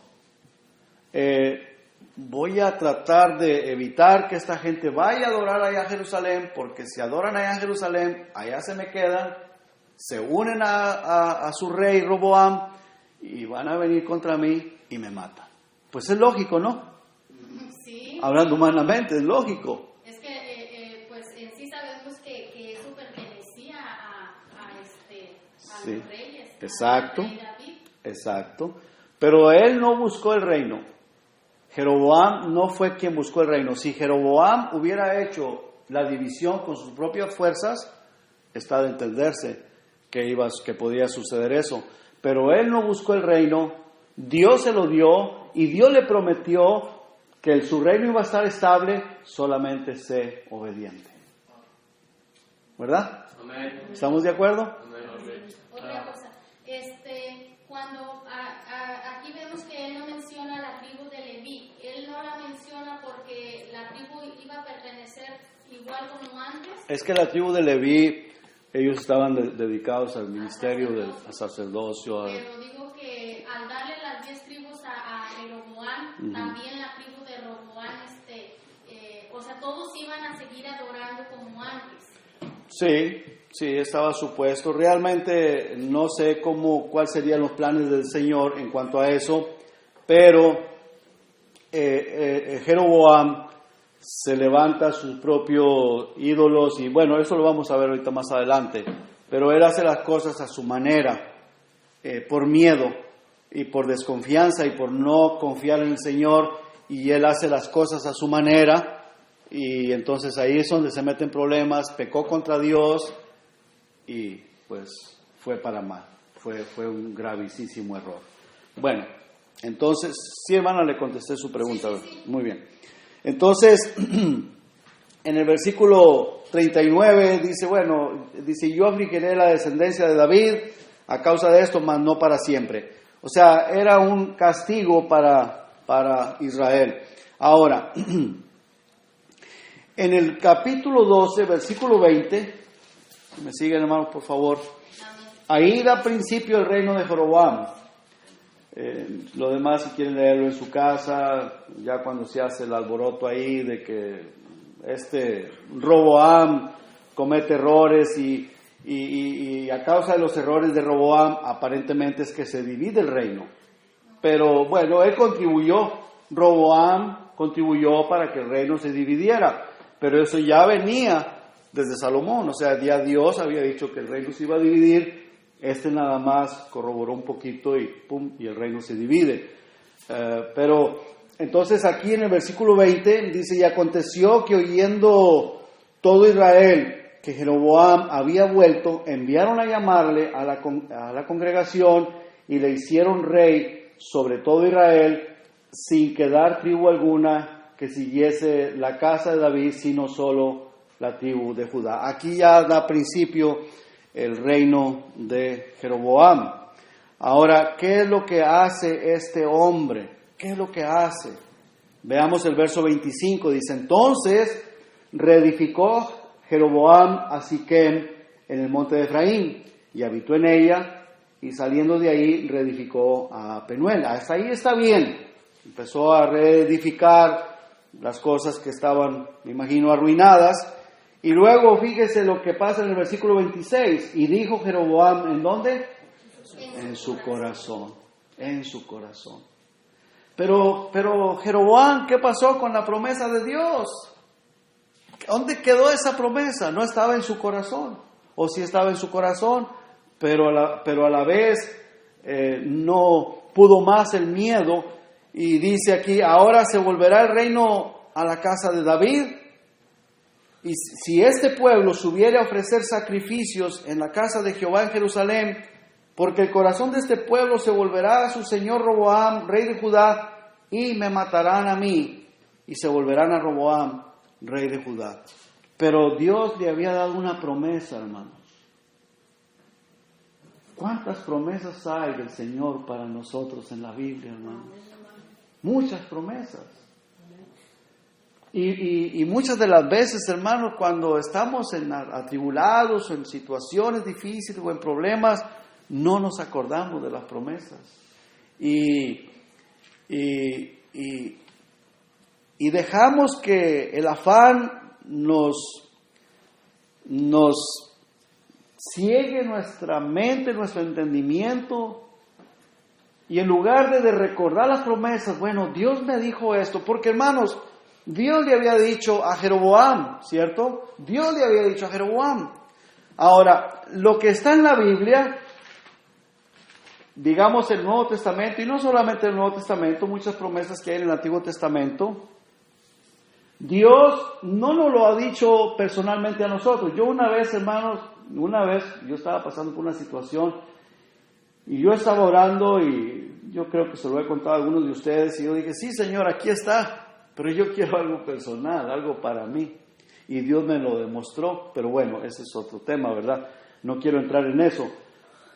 Voy a tratar de evitar que esta gente vaya a adorar allá a Jerusalén, porque si adoran allá en Jerusalén, allá se me quedan, se unen a su rey Roboam y van a venir contra mí y me matan. Pues es lógico, ¿no? Sí. Hablando humanamente, es lógico. Es que, pues en sí sabemos que eso pertenecía a sí, los reyes. Exacto, al rey David. Exacto. Pero él no buscó el reino. Jeroboam no fue quien buscó el reino. Si Jeroboam hubiera hecho la división con sus propias fuerzas, está de entenderse que podía suceder eso. Pero él no buscó el reino, Dios se lo dio y Dios le prometió que su reino iba a estar estable, solamente sé obediente. ¿Verdad? Amén. ¿Estamos de acuerdo? Amén. Otra cosa, cuando aquí vemos que él no menciona la tribu de Leví, él no la menciona porque la tribu Es que la tribu de Leví, ellos estaban dedicados al ministerio del sacerdocio. Pero digo que al darle las 10 tribus a Jeroboam, también la tribu de Roboam, o sea, todos iban a seguir adorando como antes. Sí, estaba supuesto. Realmente no sé cuáles serían los planes del Señor en cuanto a eso, pero Jeroboam se levanta sus propios ídolos y bueno, eso lo vamos a ver ahorita más adelante, pero él hace las cosas a su manera, por miedo y por desconfianza y por no confiar en el Señor, y él hace las cosas a su manera, y entonces ahí es donde se meten problemas. Pecó contra Dios y pues fue para mal, fue un gravísimo error. Bueno, entonces, sí, hermana, le contesté su pregunta. Sí. Muy bien. Entonces, en el versículo 39 dice, yo afligiré la descendencia de David a causa de esto, mas no para siempre. O sea, era un castigo para Israel. Ahora, en el capítulo 12, versículo 20, si me siguen, hermanos, por favor, ahí da principio el reino de Jeroboam. Lo demás, si quieren leerlo en su casa, ya cuando se hace el alboroto ahí de que Roboam comete errores y a causa de los errores de Roboam aparentemente es que se divide el reino. Pero bueno, Roboam contribuyó para que el reino se dividiera, pero eso ya venía desde Salomón, o sea, ya Dios había dicho que el reino se iba a dividir. Nada más corroboró un poquito y el reino se divide. Pero entonces aquí en el versículo 20 dice, y aconteció que oyendo todo Israel que Jeroboam había vuelto, enviaron a llamarle a la congregación y le hicieron rey sobre todo Israel, sin quedar tribu alguna que siguiese la casa de David, sino solo la tribu de Judá. Aquí ya da principio el reino de Jeroboam. Ahora, ¿qué es lo que hace este hombre? ¿Qué es lo que hace? Veamos el verso 25. Dice, entonces reedificó Jeroboam a Siquem en el monte de Efraín y habitó en ella, y saliendo de ahí reedificó a Penuel. Hasta ahí está bien. Empezó a reedificar las cosas que estaban, me imagino, arruinadas. Y luego fíjese lo que pasa en el versículo 26. Y dijo Jeroboam, ¿en dónde? En su corazón. En su corazón. Pero Jeroboam, ¿qué pasó con la promesa de Dios? ¿Dónde quedó esa promesa? No estaba en su corazón. O sí estaba en su corazón, pero a la vez no pudo más el miedo. Y dice aquí, ahora se volverá el reino a la casa de David. Y si este pueblo subiere a ofrecer sacrificios en la casa de Jehová en Jerusalén, porque el corazón de este pueblo se volverá a su señor Roboam, rey de Judá, y me matarán a mí, y se volverán a Roboam, rey de Judá. Pero Dios le había dado una promesa, hermanos. ¿Cuántas promesas hay del Señor para nosotros en la Biblia, hermanos? Muchas promesas. Y muchas de las veces, hermanos, cuando estamos atribulados o en situaciones difíciles o en problemas, no nos acordamos de las promesas. Y dejamos que el afán nos ciegue nuestra mente, nuestro entendimiento. Y en lugar de recordar las promesas, bueno, Dios me dijo esto, porque hermanos, Dios le había dicho a Jeroboam, ¿cierto? Dios le había dicho a Jeroboam. Ahora, lo que está en la Biblia, digamos el Nuevo Testamento, y no solamente el Nuevo Testamento, muchas promesas que hay en el Antiguo Testamento, Dios no nos lo ha dicho personalmente a nosotros. Yo una vez, hermanos, yo estaba pasando por una situación y yo estaba orando y yo creo que se lo he contado a algunos de ustedes y yo dije, sí, Señor, aquí está. Pero yo quiero algo personal, algo para mí. Y Dios me lo demostró. Pero bueno, ese es otro tema, ¿verdad? No quiero entrar en eso.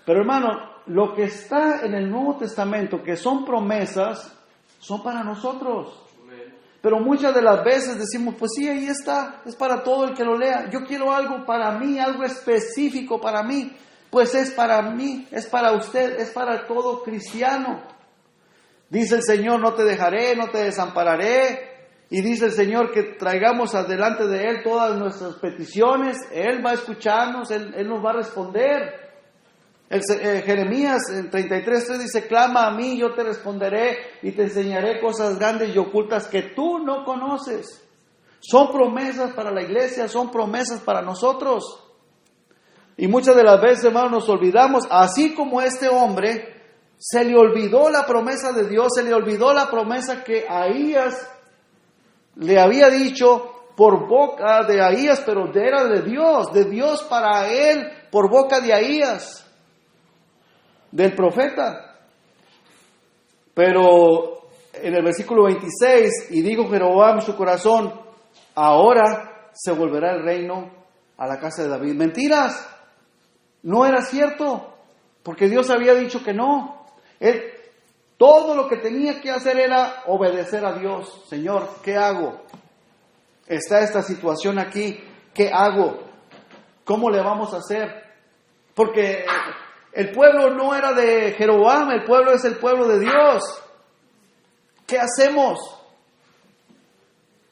Pero hermano, lo que está en el Nuevo Testamento, que son promesas, son para nosotros. Pero muchas de las veces decimos, pues sí, ahí está, es para todo el que lo lea. Yo quiero algo para mí, algo específico para mí. Pues es para mí, es para usted, es para todo cristiano. Dice el Señor, no te dejaré, no te desampararé. Y dice el Señor que traigamos adelante de Él todas nuestras peticiones. Él va a escucharnos, Él nos va a responder. Jeremías en 33:3 dice, clama a mí, yo te responderé y te enseñaré cosas grandes y ocultas que tú no conoces. Son promesas para la iglesia, son promesas para nosotros. Y muchas de las veces, hermanos, nos olvidamos, así como este hombre, se le olvidó la promesa de Dios, se le olvidó la promesa que Ahías le había dicho por boca de Ahías, pero era de Dios para él, por boca de Ahías, del profeta. Pero en el versículo 26, y dijo Jeroboam en su corazón, ahora se volverá el reino a la casa de David. Mentiras, no era cierto, porque Dios había dicho que no. Todo lo que tenía que hacer era obedecer a Dios. Señor, ¿qué hago? Está esta situación aquí, ¿qué hago? ¿Cómo le vamos a hacer? Porque el pueblo no era de Jeroboam, el pueblo es el pueblo de Dios. ¿Qué hacemos?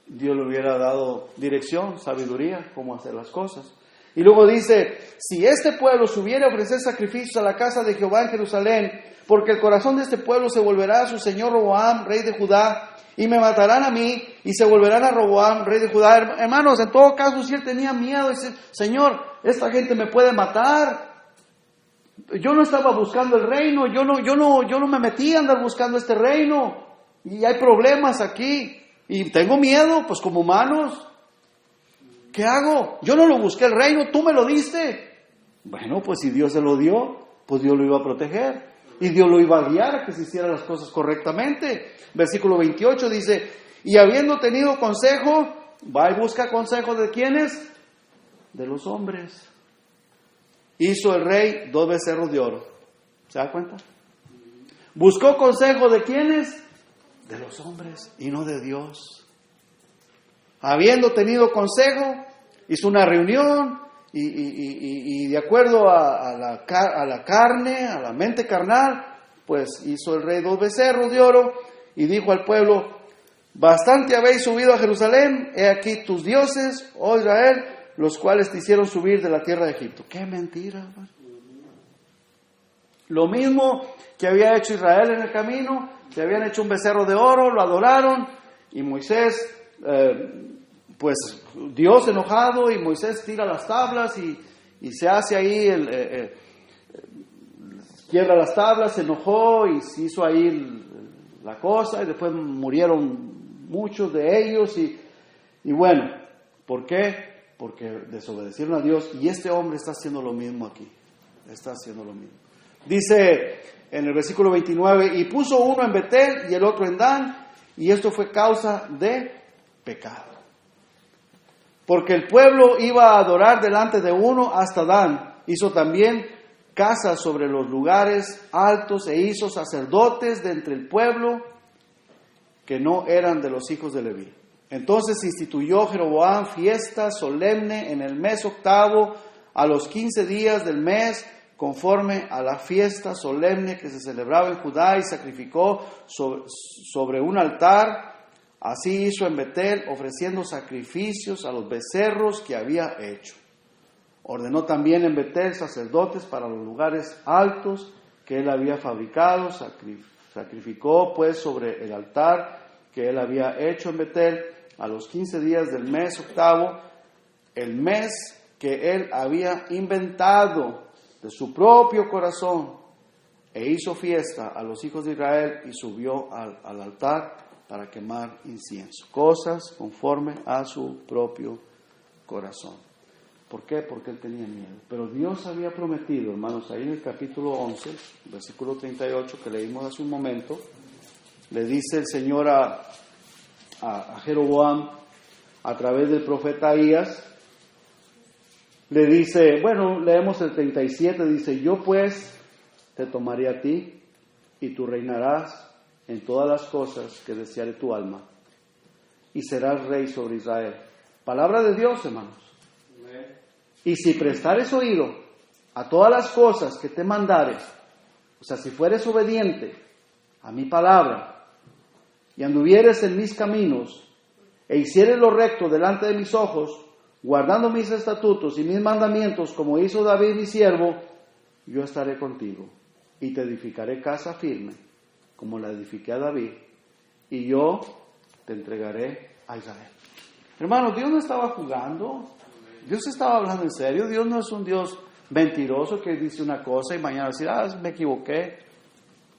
Dios le hubiera dado dirección, sabiduría, cómo hacer las cosas. Y luego dice, si este pueblo subiera a ofrecer sacrificios a la casa de Jehová en Jerusalén, porque el corazón de este pueblo se volverá a su señor Roboam, rey de Judá, y me matarán a mí, y se volverán a Roboam, rey de Judá. Hermanos, en todo caso, si él tenía miedo, dice, Señor, esta gente me puede matar. Yo no estaba buscando el reino, yo no me metí a andar buscando este reino, y hay problemas aquí, y tengo miedo, pues como humanos. ¿Qué hago? Yo no lo busqué el reino, tú me lo diste. Bueno, pues si Dios se lo dio, pues Dios lo iba a proteger. Y Dios lo iba a guiar a que se hicieran las cosas correctamente. Versículo 28 dice, y habiendo tenido consejo, va y busca consejo de ¿quiénes? De los hombres. Hizo el rey 2 becerros de oro. ¿Se da cuenta? Buscó consejo de ¿quiénes? De los hombres y no de Dios. Habiendo tenido consejo, hizo una reunión y de acuerdo a la carne, a la mente carnal, pues hizo el rey 2 becerros de oro y dijo al pueblo, bastante habéis subido a Jerusalén, he aquí tus dioses, oh Israel, los cuales te hicieron subir de la tierra de Egipto. ¡Qué mentira! Hermano. Lo mismo que había hecho Israel en el camino, se habían hecho un becerro de oro, lo adoraron y Moisés... pues Dios enojado y Moisés tira las tablas y se hace ahí, quiebra las tablas, se enojó y se hizo ahí la cosa y después murieron muchos de ellos y bueno, ¿por qué? Porque desobedecieron a Dios y este hombre está haciendo lo mismo aquí, está haciendo lo mismo. Dice en el versículo 29, y puso uno en Betel y el otro en Dan y esto fue causa de pecado. Porque el pueblo iba a adorar delante de uno hasta Dan. Hizo también casas sobre los lugares altos e hizo sacerdotes de entre el pueblo que no eran de los hijos de Leví. Entonces instituyó Jeroboam fiesta solemne en el mes 8, a los 15 días del mes, conforme a la fiesta solemne que se celebraba en Judá, y sacrificó sobre un altar. Así hizo en Betel, ofreciendo sacrificios a los becerros que había hecho. Ordenó también en Betel sacerdotes para los lugares altos que él había fabricado. Sacrificó pues sobre el altar que él había hecho en Betel a los 15 días del mes 8, el mes que él había inventado de su propio corazón, e hizo fiesta a los hijos de Israel y subió al altar para quemar incienso, cosas conforme a su propio corazón. ¿Por qué? Porque él tenía miedo. Pero Dios había prometido, hermanos, ahí en el capítulo 11, versículo 38, que leímos hace un momento, le dice el Señor a Jeroboam, a través del profeta Ahías, le dice, bueno, leemos el 37, dice, yo pues te tomaré a ti y tú reinarás en todas las cosas que deseare tu alma. y serás rey sobre Israel. Palabra de Dios, hermanos. Y si prestares oído a todas las cosas que te mandare, o sea, si fueres obediente a mi palabra, y anduvieres en mis caminos, e hicieres lo recto delante de mis ojos, guardando mis estatutos y mis mandamientos, como hizo David mi siervo, yo estaré contigo, y te edificaré casa firme, como la edifiqué a David, y yo te entregaré a Israel. Hermano, Dios no estaba jugando, Dios estaba hablando en serio. Dios no es un Dios mentiroso que dice una cosa y mañana dice, me equivoqué.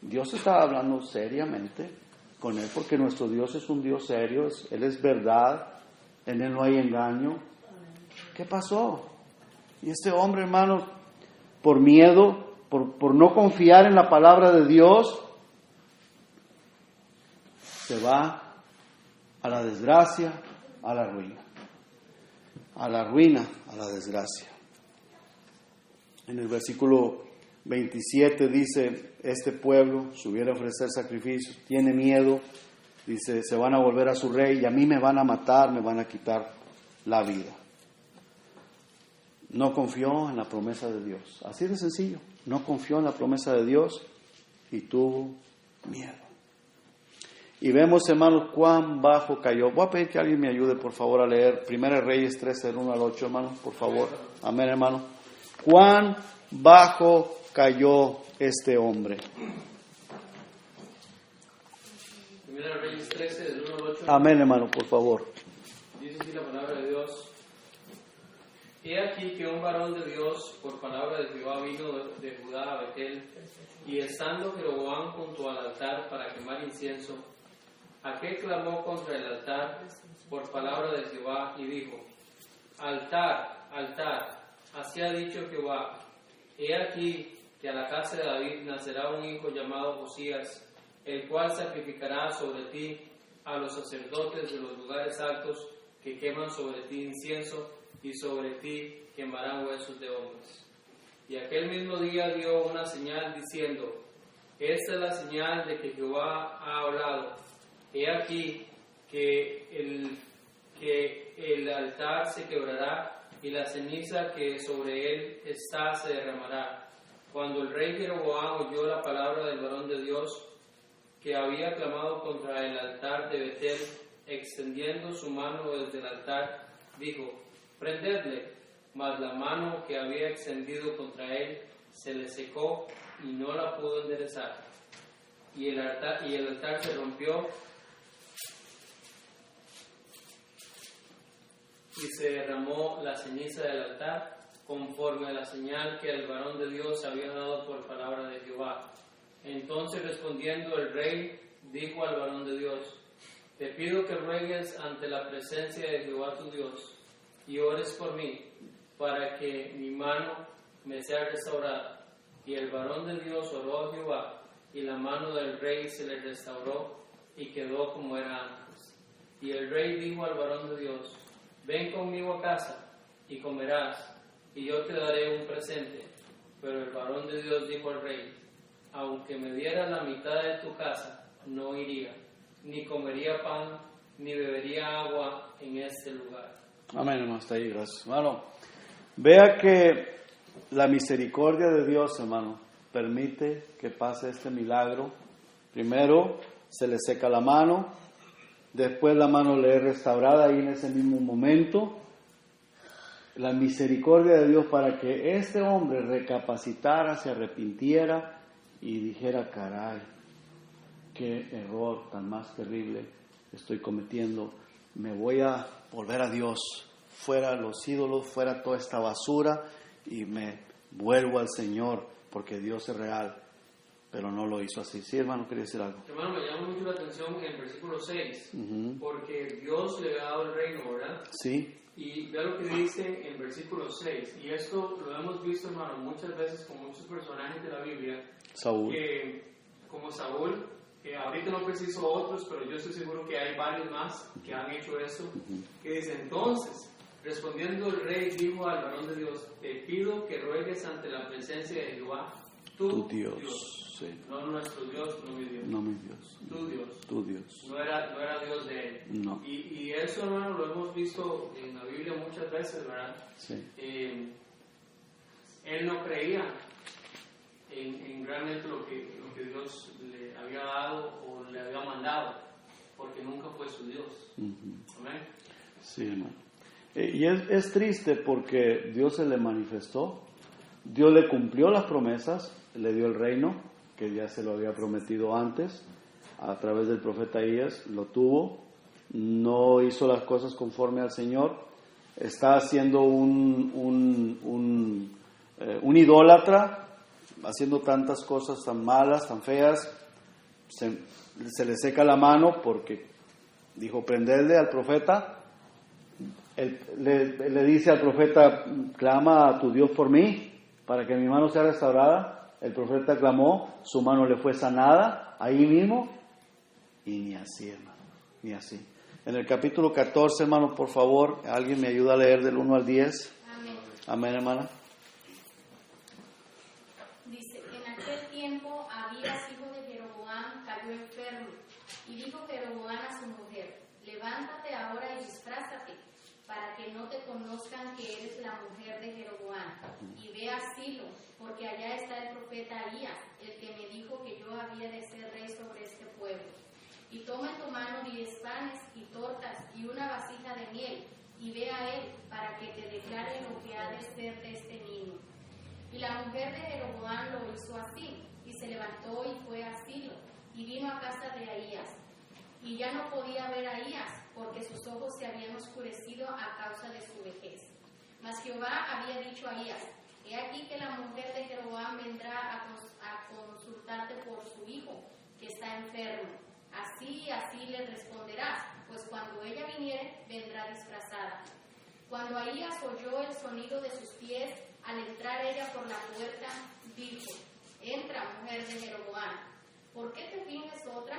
Dios estaba hablando seriamente con él, porque nuestro Dios es un Dios serio, Él es verdad, en Él no hay engaño. ¿Qué pasó? Y este hombre, hermano, por miedo, por no confiar en la palabra de Dios, se va a la desgracia, a la ruina. A la ruina, a la desgracia. En el versículo 27 dice, este pueblo subiera a ofrecer sacrificios, tiene miedo, dice, se van a volver a su rey y a mí me van a matar, me van a quitar la vida. No confió en la promesa de Dios, así de sencillo, no confió en la promesa de Dios y tuvo miedo. Y vemos, hermanos, cuán bajo cayó. Voy a pedir que alguien me ayude, por favor, a leer 1 Reyes 13, del 1 al 8, hermanos, por favor. Amén, hermano. Cuán bajo cayó este hombre. 1 Reyes 13, del 1 al 8. Amén, hermano, por favor. Dice así la palabra de Dios. He aquí que un varón de Dios, por palabra de Jehová, vino de Judá a Betel, y estando Jeroboam junto al altar para quemar incienso, aquel clamó contra el altar por palabra de Jehová y dijo, altar, altar, así ha dicho Jehová, he aquí que a la casa de David nacerá un hijo llamado Josías, el cual sacrificará sobre ti a los sacerdotes de los lugares altos que queman sobre ti incienso, y sobre ti quemarán huesos de hombres. Y aquel mismo día dio una señal diciendo, esta es la señal de que Jehová ha hablado. He aquí que el altar se quebrará y la ceniza que sobre él está se derramará. Cuando el rey Jeroboam oyó la palabra del varón de Dios que había clamado contra el altar de Betel, extendiendo su mano desde el altar, dijo, prendedle, mas la mano que había extendido contra él se le secó y no la pudo enderezar. Y el altar se rompió y se derramó la ceniza del altar, conforme a la señal que el varón de Dios había dado por palabra de Jehová. Entonces respondiendo el rey, dijo al varón de Dios, te pido que ruegues ante la presencia de Jehová tu Dios, y ores por mí, para que mi mano me sea restaurada. Y el varón de Dios oró a Jehová, y la mano del rey se le restauró, y quedó como era antes. Y el rey dijo al varón de Dios, ven conmigo a casa, y comerás, y yo te daré un presente. Pero el varón de Dios dijo al rey, aunque me dieras la mitad de tu casa, no iría, ni comería pan, ni bebería agua en este lugar. Amén, hermano, hasta ahí, gracias. Hermano, vea que la misericordia de Dios, hermano, permite que pase este milagro. Primero se le seca la mano, después la mano le es restaurada ahí en ese mismo momento. La misericordia de Dios para que este hombre recapacitara, se arrepintiera y dijera, caray, qué error tan más terrible estoy cometiendo. Me voy a volver a Dios, fuera los ídolos, fuera toda esta basura y me vuelvo al Señor porque Dios es real. Pero no lo hizo así. Sí, hermano, quería decir algo. Hermano, me llama mucho la atención en el versículo 6, porque Dios le ha dado el reino, ¿verdad? Sí. Y vea lo que dice en el versículo 6, y esto lo hemos visto, hermano, muchas veces con muchos personajes de la Biblia. Saúl. Como Saúl, ahorita no preciso otros, pero yo estoy seguro que hay varios más que han hecho esto, que dice, entonces, respondiendo el rey, dijo al varón de Dios, te pido que ruegues ante la presencia de Jehová, tu Dios. Sí. No nuestro Dios, no mi Dios. No mi Dios. Tu Dios. Tu Dios. No era Dios de él. No. Y eso, hermano, lo hemos visto en la Biblia muchas veces, ¿verdad? Sí. Él no creía en realmente lo que Dios le había dado o le había mandado, porque nunca fue su Dios. Amén. Sí, hermano. Y es triste porque Dios se le manifestó, Dios le cumplió las promesas, le dio el reino, que ya se lo había prometido antes, a través del profeta Elías, lo tuvo, no hizo las cosas conforme al Señor, está haciendo un idólatra, haciendo tantas cosas tan malas, tan feas, se le seca la mano porque dijo, prenderle al profeta. Le dice al profeta, clama a tu Dios por mí, para que mi mano sea restaurada. El profeta clamó, su mano le fue sanada, ahí mismo, y ni así, hermano, ni así. En el capítulo 14, hermano, por favor, alguien me ayuda a leer del 1 al 10. Amén. Amén, hermana. Dice, en aquel tiempo Abías, hijo de Jeroboam, cayó enfermo, y dijo Jeroboam a su mujer, levántate ahora y disfrázate, para que no te conozcan que eres la mujer de Jeroboam, y ve a Silo, porque allá está el profeta Ahías, el que me dijo que yo había de ser rey sobre este pueblo. Y toma en tu mano 10 panes y tortas y una vasija de miel, y ve a él, para que te declare lo que ha de ser de este niño. Y la mujer de Jeroboam lo hizo así, y se levantó y fue a Silo, y vino a casa de Ahías. Y ya no podía ver a Ahías, porque sus ojos se habían oscurecido a causa de su vejez. Mas Jehová había dicho a Ahías, he aquí que la mujer de Jeroboam vendrá a consultarte por su hijo, que está enfermo. Así le responderás, pues cuando ella viniere, vendrá disfrazada. Cuando Ahías oyó el sonido de sus pies, al entrar ella por la puerta, dijo, entra, mujer de Jeroboam, ¿por qué te finges otra?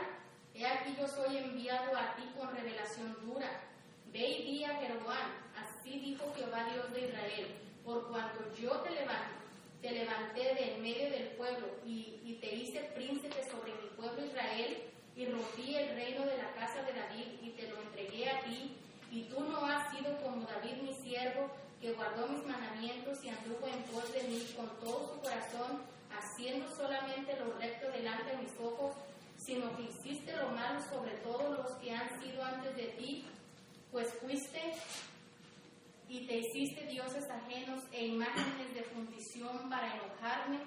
He aquí yo soy enviado a ti con revelación dura. Ve y di a Jeroboam, así dijo Jehová Dios de Israel, por cuanto yo te levanté de en medio del pueblo y te hice príncipe sobre mi pueblo Israel, y rompí el reino de la casa de David y te lo entregué a ti, y tú no has sido como David mi siervo, que guardó mis mandamientos y anduvo en pos de mí con todo su corazón, haciendo solamente lo recto delante de mis ojos, sino que hiciste lo malo sobre todos los que han sido antes de ti, pues fuiste y te hiciste dioses ajenos e imágenes de fundición para enojarme,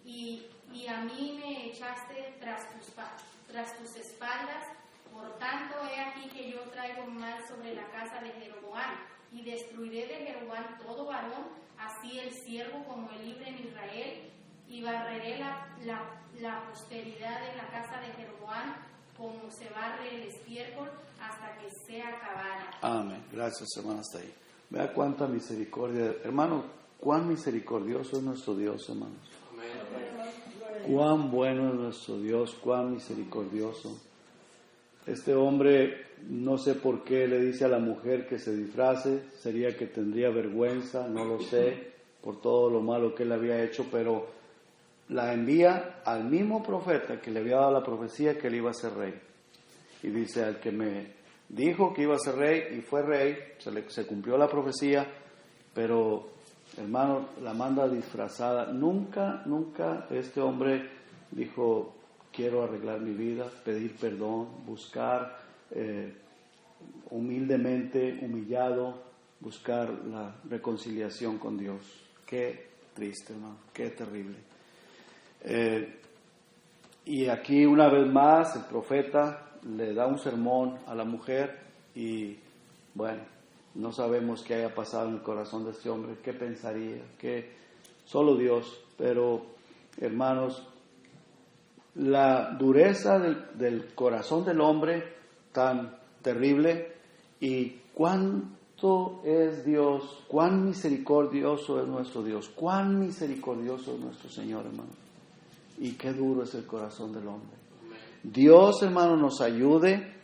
y a mí me echaste tras tus espaldas. Por tanto, he aquí que yo traigo mal sobre la casa de Jeroboam, y destruiré de Jeroboam todo varón, así el siervo como el libre en Israel, y barreré la posteridad de la casa de Jeroboam como se barre el estiércol hasta que sea acabada. Amén. Gracias, hermano, hasta ahí. Vea cuánta misericordia. Hermano, cuán misericordioso es nuestro Dios, hermanos. Cuán bueno es nuestro Dios, cuán misericordioso. Este hombre, no sé por qué le dice a la mujer que se disfrace, sería que tendría vergüenza, no lo sé, por todo lo malo que él había hecho, pero la envía al mismo profeta que le había dado la profecía que él iba a ser rey. Y dice, al que me dijo que iba a ser rey y fue rey, se cumplió la profecía, pero hermano, la manda disfrazada. Nunca este hombre dijo, quiero arreglar mi vida, pedir perdón, buscar humildemente, humillado, buscar la reconciliación con Dios. Qué triste, hermano, qué terrible. Y aquí una vez más el profeta le da un sermón a la mujer y bueno, no sabemos qué haya pasado en el corazón de este hombre, qué pensaría, que solo Dios. Pero hermanos, la dureza del corazón del hombre tan terrible, y cuánto es Dios, cuán misericordioso es nuestro Dios, cuán misericordioso es nuestro Señor, hermano, y qué duro es el corazón del hombre. Dios, hermano, nos ayude.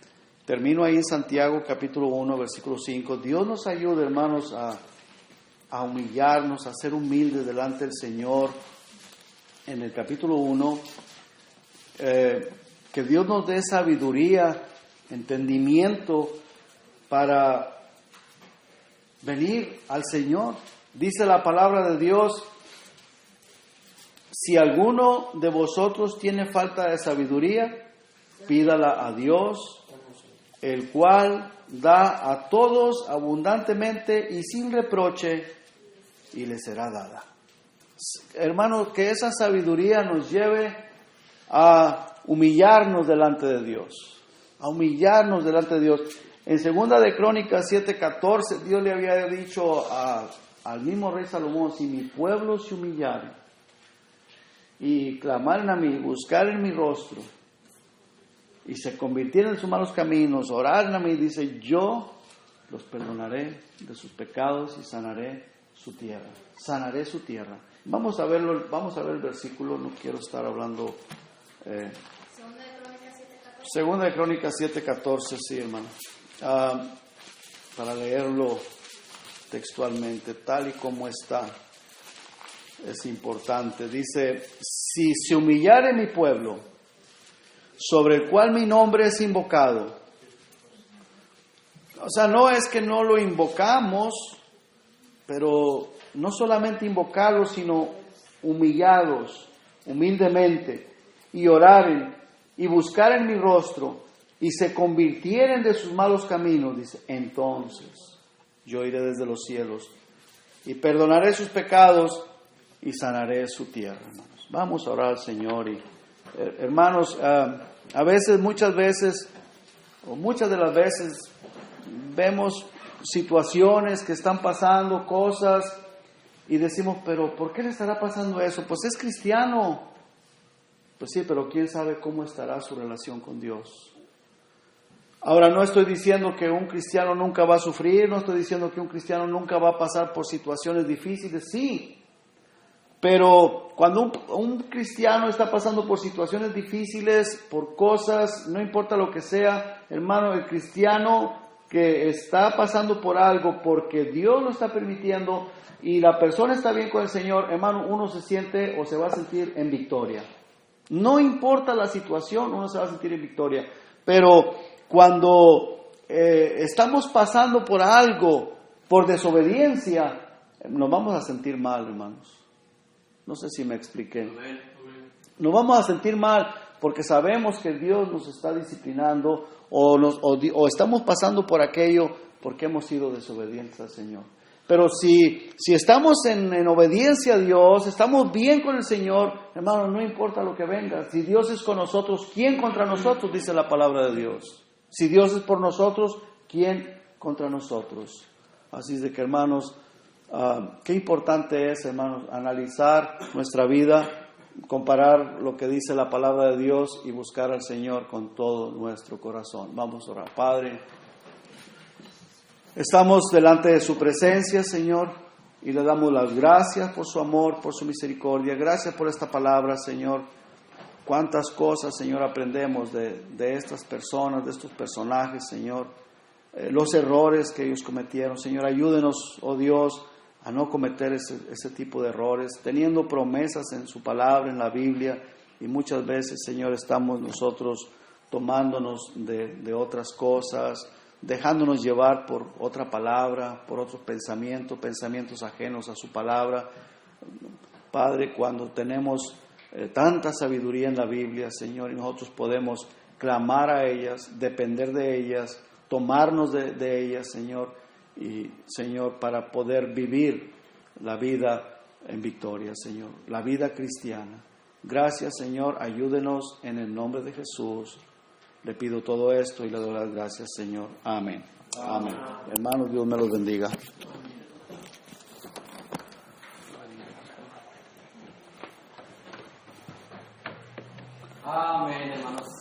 Termino ahí en Santiago capítulo 1 versículo 5. Dios nos ayude, hermanos, a humillarnos, a ser humildes delante del Señor. En el capítulo 1 que Dios nos dé sabiduría, entendimiento para venir al Señor. Dice la palabra de Dios: si alguno de vosotros tiene falta de sabiduría, pídala a Dios, el cual da a todos abundantemente y sin reproche, y le será dada. Hermanos, que esa sabiduría nos lleve a humillarnos delante de Dios, a humillarnos delante de Dios. En 2 de Crónicas 7:14, Dios le había dicho al mismo rey Salomón: si mi pueblo se humillare y clamaren a mí, buscaren mi rostro, y se convirtieran en sus malos caminos, oraran a mí, dice, yo los perdonaré de sus pecados y sanaré su tierra. Sanaré su tierra. Vamos a verlo, vamos a ver el versículo, no quiero estar hablando. 2 de Crónicas 7:14, sí, hermano. Para leerlo textualmente, tal y como está, es importante. Dice: si se humillare mi pueblo, sobre el cual mi nombre es invocado. O sea, no es que no lo invocamos, pero no solamente invocarlo, sino humillados, humildemente, y oraren, y buscaren mi rostro, y se convirtieren de sus malos caminos, dice, entonces yo iré desde los cielos, y perdonaré sus pecados, y sanaré su tierra, hermanos. Vamos a orar al Señor. Y hermanos, a veces, muchas veces, o muchas de las veces, vemos situaciones que están pasando, cosas, y decimos, pero ¿por qué le estará pasando eso? Pues es cristiano. Pues sí, pero quién sabe cómo estará su relación con Dios. Ahora, no estoy diciendo que un cristiano nunca va a sufrir, no estoy diciendo que un cristiano nunca va a pasar por situaciones difíciles, sí. Pero cuando un cristiano está pasando por situaciones difíciles, por cosas, no importa lo que sea, hermano, el cristiano que está pasando por algo porque Dios lo está permitiendo y la persona está bien con el Señor, hermano, uno se siente o se va a sentir en victoria. No importa la situación, uno se va a sentir en victoria. Pero cuando estamos pasando por algo, por desobediencia, nos vamos a sentir mal, hermanos. No sé si me expliqué. Nos vamos a sentir mal porque sabemos que Dios nos está disciplinando o estamos pasando por aquello porque hemos sido desobedientes al Señor. Pero si estamos en obediencia a Dios, estamos bien con el Señor, hermano, no importa lo que venga. Si Dios es con nosotros, ¿quién contra nosotros? Dice la palabra de Dios. Si Dios es por nosotros, ¿quién contra nosotros? Así es de que, hermanos, qué importante es, hermanos, analizar nuestra vida, comparar lo que dice la palabra de Dios y buscar al Señor con todo nuestro corazón. Vamos a orar. Padre, estamos delante de su presencia, Señor, y le damos las gracias por su amor, por su misericordia. Gracias por esta palabra, Señor. Cuántas cosas, Señor, aprendemos de estas personas, de estos personajes, Señor. Los errores que ellos cometieron, Señor, ayúdenos, oh Dios, a no cometer ese tipo de errores, teniendo promesas en su palabra, en la Biblia, y muchas veces, Señor, estamos nosotros tomándonos de otras cosas, dejándonos llevar por otra palabra, por otros pensamientos ajenos a su palabra. Padre, cuando tenemos tanta sabiduría en la Biblia, Señor, y nosotros podemos clamar a ellas, depender de ellas, tomarnos de ellas, Señor, y Señor, para poder vivir la vida en victoria, Señor, la vida cristiana. Gracias, Señor, ayúdenos en el nombre de Jesús. Le pido todo esto y le doy las gracias, Señor. Amén. Amén. Hermanos, Dios me los bendiga. Amén, hermanos.